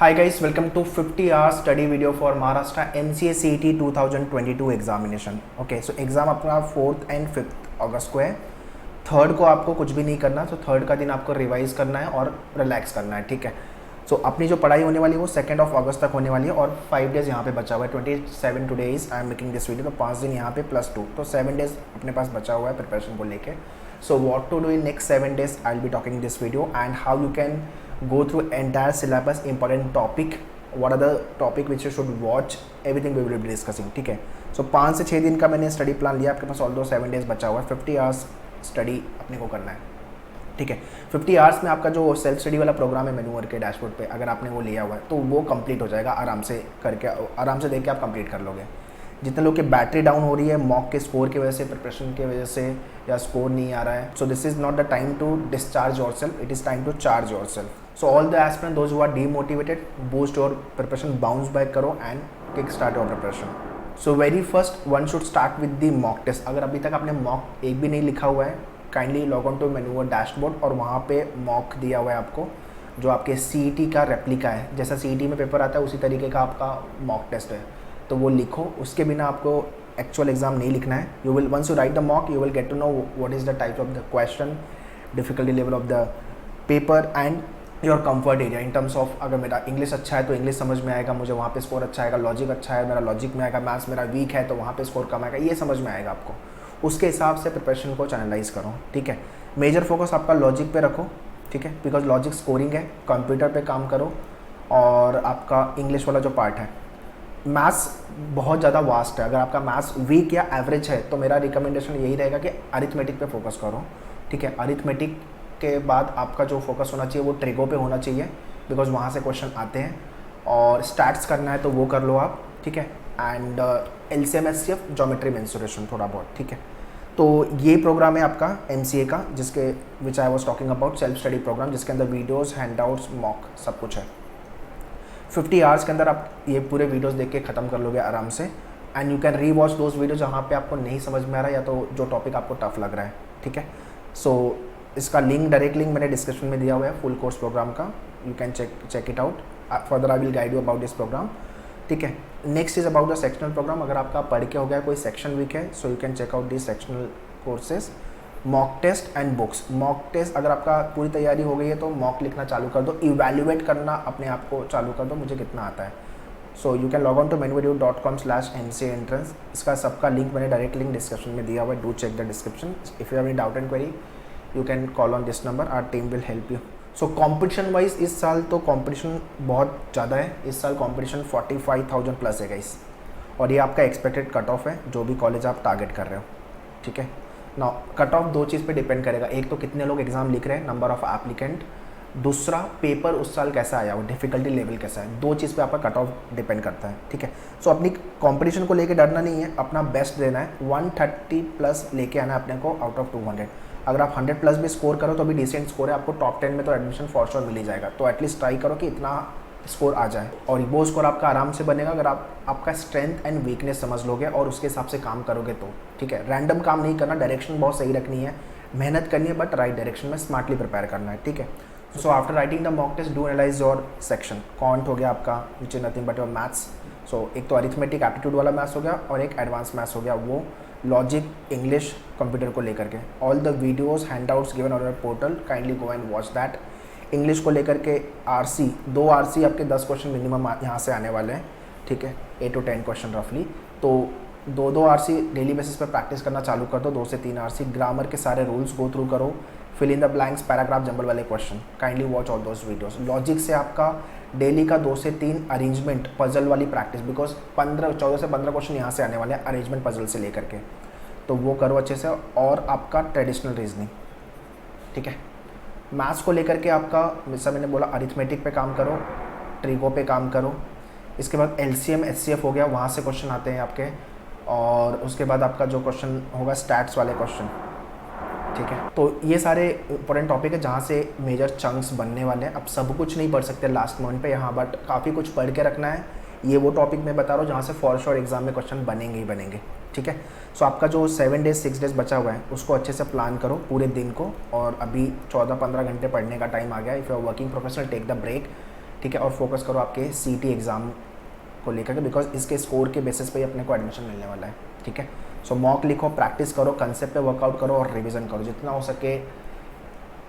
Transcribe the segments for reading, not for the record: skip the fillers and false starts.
Hi guys, welcome to 50 hours study video for Maharashtra MCA CET 2022 examination. Okay, so exam अपना 4th and 5th अगस्त को है। Third को आपको कुछ भी नहीं करना, तो थर्ड का दिन आपको रिवाइज करना है और रिलैक्स करना है, ठीक है। सो अपनी जो पढ़ाई होने वाली है वो 2 अगस्त तक होने वाली है और 5 डेज़ यहाँ पे बचा हुआ है। 27 today's I am making this video, तो 5 दिन यहाँ पे +2, तो 7 डेज़ अपने पास बचा हुआ है प्रिपरेशन को लेके। So what to do in next 7 days, I will be talking this video and how you can go through entire syllabus, important topic, what are the topic which you should watch, everything we will be discussing, ठीक है। सो 5 से 6 दिन का मैंने study plan लिया, आपके पास all दो 7 days बचा हुआ है। 50 आवर्स स्टडी अपने को करना है, ठीक है। 50 आवर्स में आपका जो सेल्फ स्टडी वाला प्रोग्राम है मेनूवर के डैशबोर्ड पे, अगर आपने वो लिया हुआ है तो वो कंप्लीट हो जाएगा आराम से करके, आराम से देख के आप कंप्लीट कर लोगे। जितने लोग की बैटरी डाउन हो रही है मॉक के स्कोर की वजह से, प्रिपरेशन की वजह से, या स्कोर नहीं आ रहा है, so this is not the time to discharge yourself, it is time to charge yourself. So all the aspirant those who are demotivated, boost your preparation, bounce back करो and kick start your preparation. So very first one should start with the mock test. अगर अभी तक आपने mock एक भी नहीं लिखा हुआ है, काइंडली लॉग ऑन टू मेनूवर डैशबोर्ड और वहाँ पे मॉक दिया हुआ है आपको, जो आपके CET का रेप्लिका है। जैसा CET में पेपर आता है उसी तरीके का आपका मॉक टेस्ट है, तो वो लिखो। उसके बिना आपको एक्चुअल एग्जाम नहीं लिखना है। You will once you write the mock you will get to know what is the type of the question, difficulty level of the paper and your comfort area in terms of, अगर मेरा English अच्छा है तो English समझ में आएगा मुझे, वहाँ पे स्कोर अच्छा आएगा। लॉजिक अच्छा है मेरा, लॉजिक में आएगा। मैथ्स मेरा वीक है तो वहाँ पे स्कोर कम आएगा, ये समझ में आएगा आपको। उसके हिसाब से प्रिपरेशन को चैनलाइज करो, ठीक है। मेजर फोकस आपका लॉजिक पे रखो, ठीक है, बिकॉज लॉजिक स्कोरिंग है। कंप्यूटर पे काम करो और आपका इंग्लिश वाला जो पार्ट है, मैथ्स बहुत ज़्यादा वास्ट है। अगर आपका मैथ्स वीक या एवरेज है तो मेरा रिकमेंडेशन यही रहेगा कि अरिथमेटिक पे फोकस करो, ठीक है। अरिथमेटिक के बाद आपका जो फोकस होना चाहिए वो ट्रिगो पे होना चाहिए, बिकॉज वहाँ से क्वेश्चन आते हैं। और स्टैट्स करना है तो वो कर लो आप, ठीक है। And LCM SCF geometry mensuration थोड़ा बहुत, ठीक है। तो ये प्रोग्राम है आपका MCA का, जिसके which I was talking about, self study program, जिसके अंदर वीडियोज़, हैंडआउट्स, मॉक सब कुछ है। 50 आवर्स के अंदर आप ये पूरे वीडियोस देख के ख़त्म कर लोगे आराम से। एंड यू कैन री वॉच दोज वीडियो जहाँ पे आपको नहीं समझ में आ रहा है या तो जो टॉपिक आपको टफ लग रहा है, ठीक है। सो इसका लिंक, डायरेक्ट लिंक मैंने डिस्क्रिप्शन में दिया हुआ है फुल कोर्स प्रोग्राम का, you can check it out. Further I will guide you about this program, ठीक है। Next is about the sectional program. अगर आपका पढ़ के हो गया कोई सेक्शन वीक है, so you can check out this sectional courses. Mock test and books. Mock test अगर आपका पूरी तैयारी हो गई है तो मॉक लिखना चालू कर दो, इवैल्यूएट करना अपने आप को चालू कर दो, मुझे कितना आता है। So you can log on to manuvideo.com/MCA entrance. इसका सबका लिंक मैंने डायरेक्ट लिंक डिस्क्रिप्शन में दिया हुआ है, do check the description. If you have any doubt and query you can call on this number, our team will help you. So competition wise इस साल तो कॉम्पिटिशन बहुत ज़्यादा है। इस साल कॉम्पिटिशन 45,000 प्लस है गाइस, और ये आपका एक्सपेक्टेड कट ऑफ है जो भी कॉलेज आप टारगेट कर रहे हो, ठीक है ना। कट ऑफ दो चीज़ पे डिपेंड करेगा, एक तो कितने लोग एग्जाम लिख रहे हैं, नंबर ऑफ एप्लीकेंट, दूसरा पेपर उस साल कैसा आया हो, डिफिकल्टी लेवल कैसा है। दो चीज़ पे आपका कट ऑफ डिपेंड करता है, ठीक है। सो अपनी कंपटीशन को लेके डरना नहीं है, अपना बेस्ट देना है। 130 प्लस लेके आना है अपने को आउट ऑफ 200। अगर आप 100 प्लस भी स्कोर करो तो भी डिसेंट स्कोर है, आपको टॉप 10 में तो एडमिशन फॉर श्योर मिल ही जाएगा। तो एटलीस्ट ट्राई करो कि इतना स्कोर आ जाए, और वो स्कोर आपका आराम से बनेगा अगर आप आपका स्ट्रेंथ एंड वीकनेस समझ लोगे और उसके हिसाब से काम करोगे तो, ठीक है। रैंडम काम नहीं करना, डायरेक्शन बहुत सही रखनी है, मेहनत करनी है, बट राइट डायरेक्शन में स्मार्टली प्रिपेयर करना है, ठीक है। So after writing the mock test do analyze your section. Quant हो गया आपका, which is nothing but your maths. सो एक तो अरिथमेटिक एप्टीट्यूड वाला मैथ्स हो गया और एक एडवांस मैथ्स हो गया, वो लॉजिक, इंग्लिश, कंप्यूटर को लेकर के। All the videos, handouts given on your portal, kindly go and watch that. English को लेकर के RC, 2 RC आपके 10 क्वेश्चन मिनिमम यहाँ से आने वाले हैं, ठीक है। 8 to 10 क्वेश्चन रफली, तो 2 RC डेली बेसिस पर प्रैक्टिस करना चालू कर दो, 2 से 3 RC। ग्रामर के सारे रूल्स गो थ्रू करो, fill in the blanks, paragraph, jumble वाले question, kindly watch all those videos. Logic से आपका डेली का 2 से 3 अरेंजमेंट पजल वाली प्रैक्टिस, बिकॉज 14 से 15 क्वेश्चन यहाँ से आने वाले हैं अरेंजमेंट पजल से लेकर के, तो वो करो अच्छे से। और आपका ट्रेडिशनल रीजनिंग, ठीक है। मैथ्स को लेकर के आपका, जैसा मैंने बोला, अरिथमेटिक पे काम करो, ट्रिगो पे काम करो। इसके बाद LCM SCF हो गया, वहाँ से क्वेश्चन आते हैं आपके। और उसके बाद आपका जो क्वेश्चन होगा स्टैट्स वाले क्वेश्चन, ठीक है। तो ये सारे इंपॉर्टेंट टॉपिक है जहाँ से मेजर चंक्स बनने वाले हैं। अब सब कुछ नहीं पढ़ सकते लास्ट मोमेंट पे यहाँ, बट काफ़ी कुछ पढ़ के रखना है। ये वो टॉपिक मैं बता रहा हूँ जहाँ से फॉर श्योर एग्जाम में क्वेश्चन बनेंगे ही बनेंगे, ठीक है। सो आपका जो 7 डेज 6 डेज बचा हुआ है उसको अच्छे से प्लान करो पूरे दिन को। और अभी 14-15 घंटे पढ़ने का टाइम आ गया। If you are working professional take the break, ठीक है, और फोकस करो आपके CET एग्ज़ाम को लेकर के, बिकॉज इसके स्कोर के बेसिस पे ही अपने को एडमिशन मिलने वाला है। ठीक है, सो मॉक लिखो, प्रैक्टिस करो, कंसेप्ट पे वर्कआउट करो और रिवीजन करो, जितना हो सके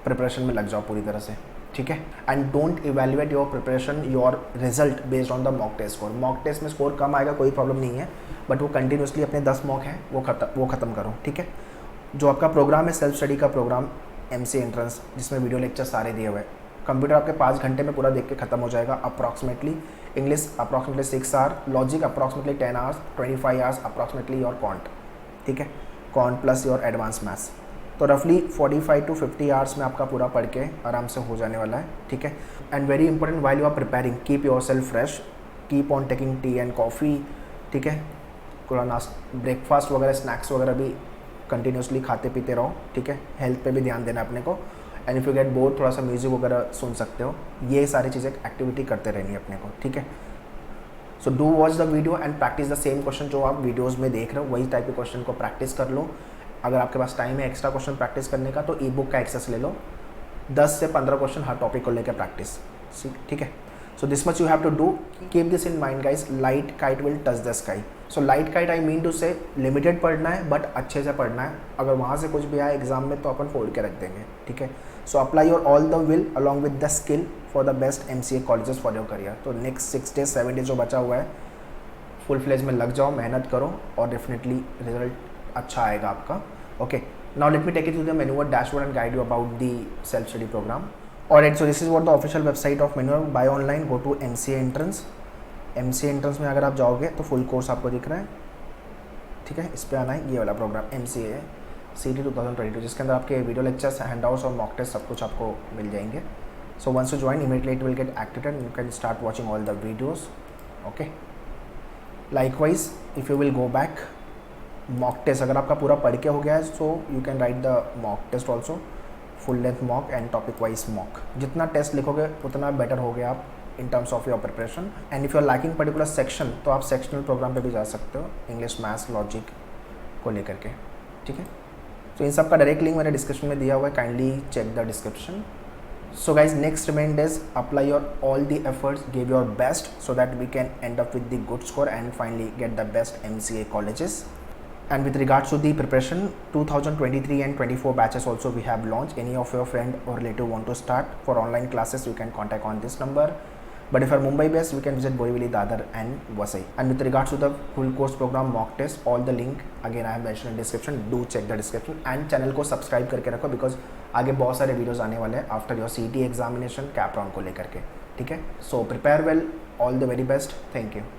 प्रिपरेशन में लग जाओ पूरी तरह से। ठीक है, and don't evaluate your preparation your result based on the mock test score. Mock test में स्कोर कम आएगा कोई प्रॉब्लम नहीं है, बट वो कंटिन्यूसली अपने 10 मॉक हैं वो ख़त्म करो। ठीक है, जो आपका प्रोग्राम है सेल्फ स्टडी का प्रोग्राम MCA एंट्रेंस, जिसमें वीडियो लेक्चर सारे दिए हुए हैं, कंप्यूटर आपके 5 घंटे में पूरा देख के ख़त्म हो जाएगा approximately. English approximately 6 hour, logic approximately 10 hours, 25 hours approximately your quant. ठीक है, quant plus your advance maths, तो रफली 45 to 50 आवर्स में आपका पूरा पढ़ के आराम से हो जाने वाला है। ठीक है, and very important while you are preparing, keep yourself fresh, keep on taking tea and coffee. ठीक है, थोड़ा ब्रेकफास्ट वगैरह स्नैक्स वगैरह भी कंटिन्यूसली खाते पीते रहो। ठीक है, हेल्थ पे भी ध्यान देना अपने को, and if you get bored थोड़ा सा म्यूजिक वगैरह सुन सकते हो। ये सारी चीज़ें एक्टिविटी करते रहनी है अपने को। ठीक है, so do watch the video and practice the same question जो आप वीडियोज़ में देख रहे हो, वही टाइप के क्वेश्चन को प्रैक्टिस कर लो। अगर आपके पास टाइम है एक्स्ट्रा क्वेश्चन प्रैक्टिस करने का, तो ई बुक का एक्सेस ले लो, 10 से 15 क्वेश्चन हर टॉपिक को लेकर प्रैक्टिस। ठीक है, so this much you have to do, keep this in mind guys, light kite will touch the sky. So light kite I mean to say limited पढ़ना है, but अच्छे से पढ़ना है। अगर वहाँ से कुछ भी आए एग्जाम में तो अपन फोड़ के रख देंगे। ठीक है, so apply your all the will along with the skill for the best MCA colleges for your career. तो नेक्स्ट 6 days 7 days जो बचा हुआ है, फुल फ्लेज में लग जाओ, मेहनत करो और डेफिनेटली रिजल्ट अच्छा आएगा आपका। Okay, now let me take you to the Manuver dashboard and guide you about the self-study program. Alright, so this is what the official website of Manuver. Buy online, go to MCA entrance. MCA entrance में अगर आप जाओगे तो full course आपको दिख रहा है। ठीक है, इस पे आना है, ये वाला प्रोग्राम MCA CET 2022, जिसके अंदर आपके वीडियो लेक्चर्स, हैंडआउट्स और मॉक टेस्ट सब कुछ आपको मिल जाएंगे। So once you join immediately it will get activated, you can start watching all the videos. Okay, likewise if you will go back, mock test अगर आपका पूरा पढ़ के हो गया है, so you can write the mock test also, full length mock and topic wise mock. जितना test लिखोगे उतना बेटर हो गया आप in terms of your preparation. And if you are lacking particular section, तो आप सेक्शनल प्रोग्राम पे भी जा सकते हो, इंग्लिश, मैथ्स, लॉजिक को लेकर के। ठीक है, तो इन सब का डायरेक्ट लिंक मैंने डिस्क्रिप्शन में दिया हुआ है, kindly check the description. So guys, next remain is apply your all the efforts, give your best so that we can end up with the good score and finally get the best MCA colleges. And with regards to the preparation, 2023 and 24 batches also we have launched. Any of your friend or relative want to start for online classes, you can contact on this number. But if you are Mumbai based, we can visit Borivali, Dadar and Vasai. And with regards to the full course program mock test, all the link again I have mentioned in description. Do check the description and channel को subscribe करके रखो, because आगे बहुत सारे videos आने वाले हैं after your CET examination, cap round को लेकर के। ठीक है, so prepare well, all the very best, thank you.